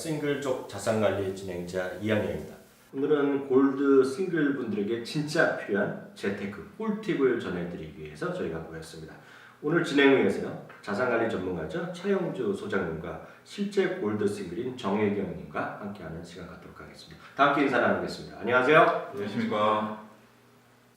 싱글족 자산관리 진행자 이한영입니다. 오늘은 골드 싱글 분들에게 진짜 필요한 재테크 꿀팁을 전해드리기 위해서 저희가 모였습니다. 오늘 진행을 위해서요, 자산관리 전문가죠, 차영주 소장님과 실제 골드 싱글인 정혜경님과 함께하는 시간 갖도록 하겠습니다. 다 함께 인사 나누겠습니다. 안녕하세요. 안녕하십니까.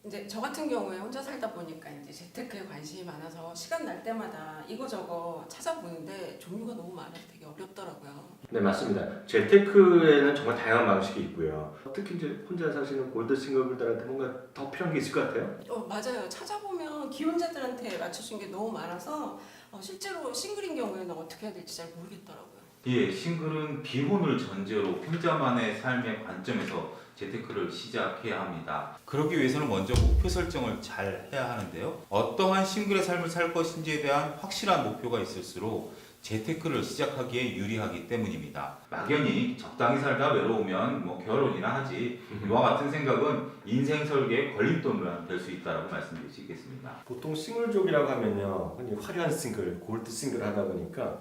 이제 저 같은 경우에 혼자 살다 보니까 이제 재테크에 관심이 많아서 시간 날 때마다 이거저거 찾아보는데 종류가 너무 많아서 되게 어렵더라고요. 네, 맞습니다. 재테크에는 정말 다양한 방식이 있고요. 특히 이제 혼자 사시는 골드 싱글분들한테 뭔가 더 필요한 게 있을 것 같아요. 맞아요. 찾아보면 기혼자들한테 맞춰준 게 너무 많아서 실제로 싱글인 경우에는 어떻게 해야 될지 잘 모르겠더라고요. 예, 싱글은 비혼을 전제로 혼자만의 삶의 관점에서 재테크를 시작해야 합니다. 그러기 위해서는 먼저 목표 설정을 잘 해야 하는데요. 어떠한 싱글의 삶을 살 것인지에 대한 확실한 목표가 있을수록 재테크를 시작하기에 유리하기 때문입니다. 막연히 적당히 살다 외로우면 결혼이나 하지, 이와 같은 생각은 인생 설계의 걸림돌만 될 수 있다고 말씀드릴 수 있겠습니다. 보통 싱글족이라고 하면요, 흔히 화려한 싱글, 골드 싱글 하다 보니까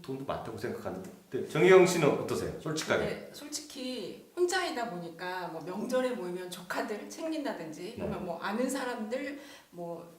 돈도 많다고 생각하는데, 정혜영 씨는 어떠세요? 솔직하게. 네, 솔직히 혼자이다 보니까 명절에 모이면 조카들 챙긴다든지, 그러면 아는 사람들,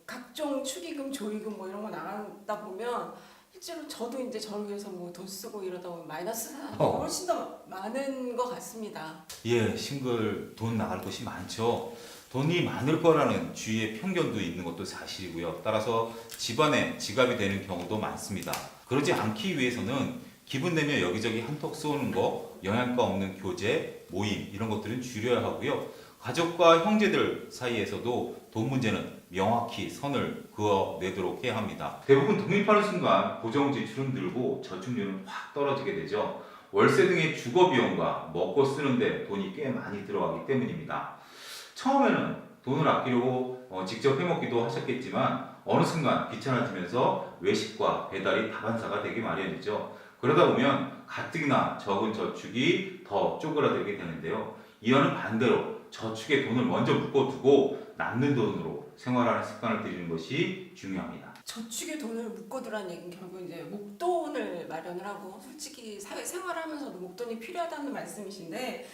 각종 축의금, 조의금 이런 거 나간다 보면 실제로 저도 이제 저를 위해서 돈 쓰고 이러다 보면 마이너스가 훨씬 더 많은 것 같습니다. 예, 싱글 돈 나갈 곳이 많죠. 돈이 많을 거라는 주위의 편견도 있는 것도 사실이고요. 따라서 집안에 지갑이 되는 경우도 많습니다. 그러지 않기 위해서는 기분 내며 여기저기 한턱 쏘는 거, 영양가 없는 교제, 모임 이런 것들은 줄여야 하고요. 가족과 형제들 사이에서도 돈 문제는 명확히 선을 그어내도록 해야 합니다. 대부분 독립하는 순간 고정 지출은 늘고 저축률은 확 떨어지게 되죠. 월세 등의 주거 비용과 먹고 쓰는데 돈이 꽤 많이 들어가기 때문입니다. 처음에는 돈을 아끼려고 직접 해먹기도 하셨겠지만 어느 순간 귀찮아지면서 외식과 배달이 다반사가 되기 마련이죠. 그러다 보면 가뜩이나 적은 저축이 더 쪼그라들게 되는데요. 이와는 반대로 저축에 돈을 먼저 묶어두고 남는 돈으로 생활하는 습관을 들이는 것이 중요합니다. 저축에 돈을 묶어두라는 얘기는 결국 이제 목돈을 마련을 하고, 솔직히 사회생활하면서도 목돈이 필요하다는 말씀이신데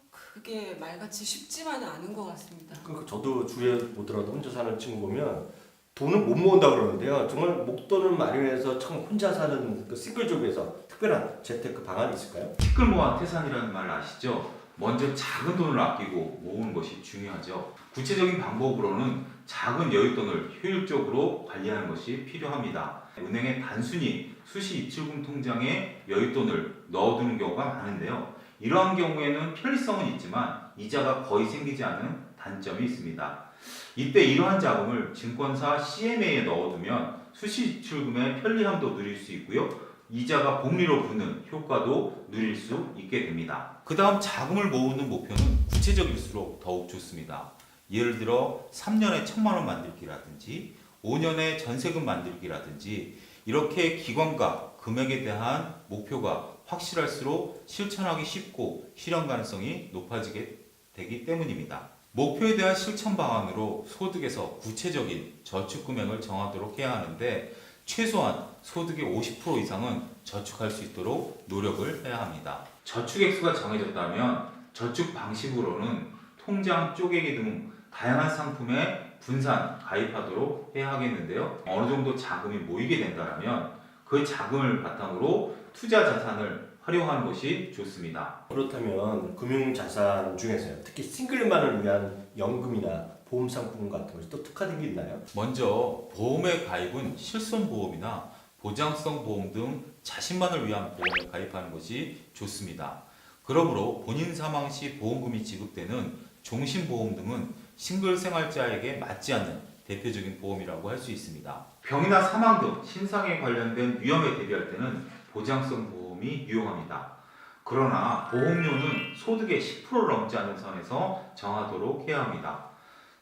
그게 말같이 쉽지만은 않은 것 같습니다. 그러니까 저도 주위에 보더라도 혼자 사는 친구 보면 돈을 못 모은다 그러는데요. 정말 목돈을 마련해서 참 혼자 사는 그 싱글족에서 특별한 재테크 방안이 있을까요? 티끌모아 태산이라는 말 아시죠? 먼저 작은 돈을 아끼고 모으는 것이 중요하죠. 구체적인 방법으로는 작은 여윳돈을 효율적으로 관리하는 것이 필요합니다. 은행에 단순히 수시 입출금 통장에 여윳돈을 넣어두는 경우가 많은데요. 이러한 경우에는 편리성은 있지만 이자가 거의 생기지 않는 단점이 있습니다. 이때 이러한 자금을 증권사 CMA에 넣어두면 수시 입출금의 편리함도 누릴 수 있고요. 이자가 복리로 붙는 효과도 누릴 수 있게 됩니다. 그 다음 자금을 모으는 목표는 구체적일수록 더욱 좋습니다. 예를 들어 3년에 1,000만 원 만들기라든지 5년에 전세금 만들기라든지 이렇게 기간과 금액에 대한 목표가 확실할수록 실천하기 쉽고 실현 가능성이 높아지게 되기 때문입니다. 목표에 대한 실천 방안으로 소득에서 구체적인 저축 금액을 정하도록 해야 하는데 최소한 소득의 50% 이상은 저축할 수 있도록 노력을 해야 합니다. 저축 액수가 정해졌다면 저축 방식으로는 통장 쪼개기 등 다양한 상품에 분산 가입하도록 해야 하겠는데요. 어느 정도 자금이 모이게 된다면 그 자금을 바탕으로 투자 자산을 활용하는 것이 좋습니다. 그렇다면 금융자산 중에서요, 특히 싱글만을 위한 연금이나 보험 상품 같은 것이 또 특화된 게 있나요? 먼저 보험에 가입은 실손보험이나 보장성 보험 등 자신만을 위한 보험에 가입하는 것이 좋습니다. 그러므로 본인 사망 시 보험금이 지급되는 종신보험 등은 싱글 생활자에게 맞지 않는 대표적인 보험이라고 할 수 있습니다. 병이나 사망 등 신상에 관련된 위험에 대비할 때는 보장성 보험이 유용합니다. 그러나 보험료는 소득의 10%를 넘지 않는 선에서 정하도록 해야 합니다.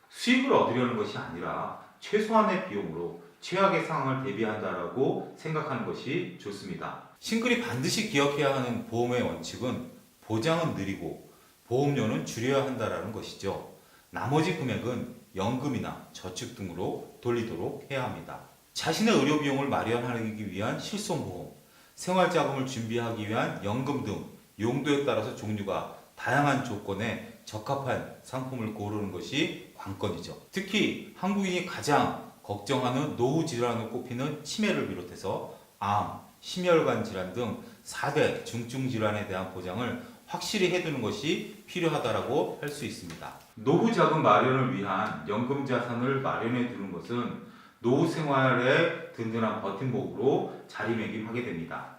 수익을 얻으려는 것이 아니라 최소한의 비용으로 최악의 상황을 대비한다라고 생각하는 것이 좋습니다. 싱글이 반드시 기억해야 하는 보험의 원칙은 보장은 느리고 보험료는 줄여야 한다는 것이죠. 나머지 금액은 연금이나 저축 등으로 돌리도록 해야 합니다. 자신의 의료 비용을 마련하기 위한 실손보험, 생활자금을 준비하기 위한 연금 등 용도에 따라서 종류가 다양한 조건에 적합한 상품을 고르는 것이 관건이죠. 특히 한국인이 가장 걱정하는 노후 질환으로 꼽히는 치매를 비롯해서 암, 심혈관 질환 등 4대 중증 질환에 대한 보장을 확실히 해두는 것이 필요하다고 할 수 있습니다. 노후 자금 마련을 위한 연금 자산을 마련해 두는 것은 노후 생활의 든든한 버팀목으로 자리매김하게 됩니다.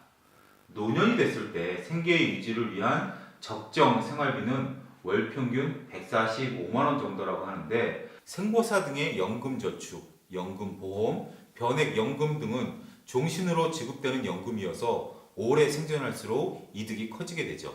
노년이 됐을 때 생계의 유지를 위한 적정 생활비는 월 평균 145만 원 정도라고 하는데 생보사 등의 연금 저축, 연금 보험, 변액 연금 등은 종신으로 지급되는 연금이어서 오래 생존할수록 이득이 커지게 되죠.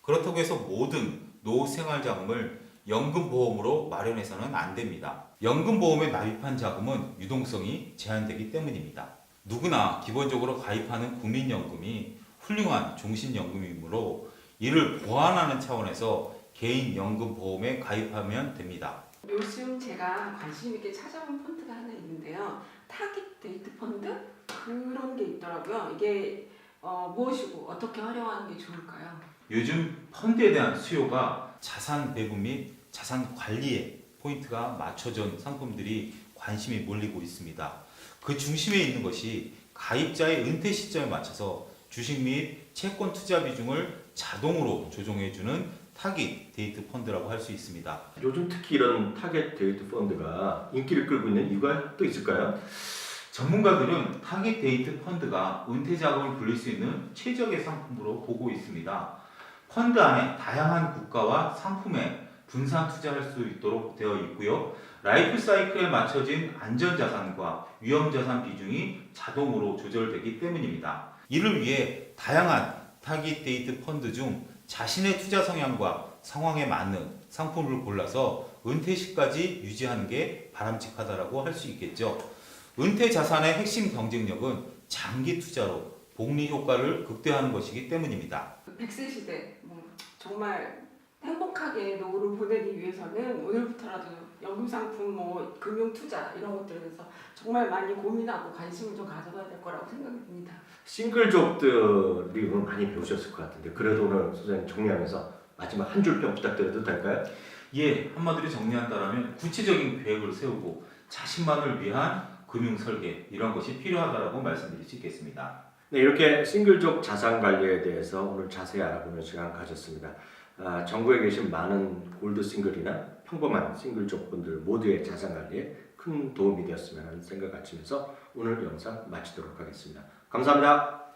그렇다고 해서 모든 노후 생활 자금을 연금 보험으로 마련해서는 안 됩니다. 연금 보험에 납입한 자금은 유동성이 제한되기 때문입니다. 누구나 기본적으로 가입하는 국민연금이 훌륭한 종신연금이므로 이를 보완하는 차원에서 개인연금 보험에 가입하면 됩니다. 요즘 제가 관심 있게 찾아본 펀드가 하나 있는데요. 타깃 데이트 펀드 그런 게 있더라고요. 이게 무엇이고 어떻게 활용하는 게 좋을까요? 요즘 펀드에 대한 수요가 자산 배분 및 자산 관리에 포인트가 맞춰진 상품들이 관심이 몰리고 있습니다. 그 중심에 있는 것이 가입자의 은퇴 시점에 맞춰서 주식 및 채권 투자 비중을 자동으로 조정해주는 타깃 데이트 펀드라고 할 수 있습니다. 요즘 특히 이런 타겟 데이트 펀드가 인기를 끌고 있는 이유가 또 있을까요? 전문가들은 타깃 데이트 펀드가 은퇴 자금을 불릴 수 있는 최적의 상품으로 보고 있습니다. 펀드 안에 다양한 국가와 상품에 분산 투자할 수 있도록 되어 있고요. 라이프 사이클에 맞춰진 안전자산과 위험자산 비중이 자동으로 조절되기 때문입니다. 이를 위해 다양한 타깃 데이트 펀드 중 자신의 투자 성향과 상황에 맞는 상품을 골라서 은퇴 시까지 유지하는 게 바람직하다고 할 수 있겠죠. 은퇴 자산의 핵심 경쟁력은 장기 투자로 복리 효과를 극대화하는 것이기 때문입니다. 100세 시대 정말 행복하게 노후를 보내기 위해서는 오늘부터라도 연금 상품, 금융 투자 이런 것들에 대해서 정말 많이 고민하고 관심을 좀 가져봐야 될 거라고 생각이 듭니다. 싱글족들이 오늘 많이 배우셨을 것 같은데 그래도 오늘 소장님 정리하면서 마지막 한 줄 평 부탁드려도 될까요? 예, 한마디로 정리한다면 구체적인 계획을 세우고 자신만을 위한 금융 설계 이런 것이 필요하다고 말씀드릴 수 있겠습니다. 네, 이렇게 싱글족 자산 관리에 대해서 오늘 자세히 알아보는 시간 가졌습니다. 전국에 계신 많은 골드 싱글이나 평범한 싱글족 분들 모두의 자산 관리에 큰 도움이 되었으면 하는 생각 가지면서 오늘 영상 마치도록 하겠습니다. 감사합니다.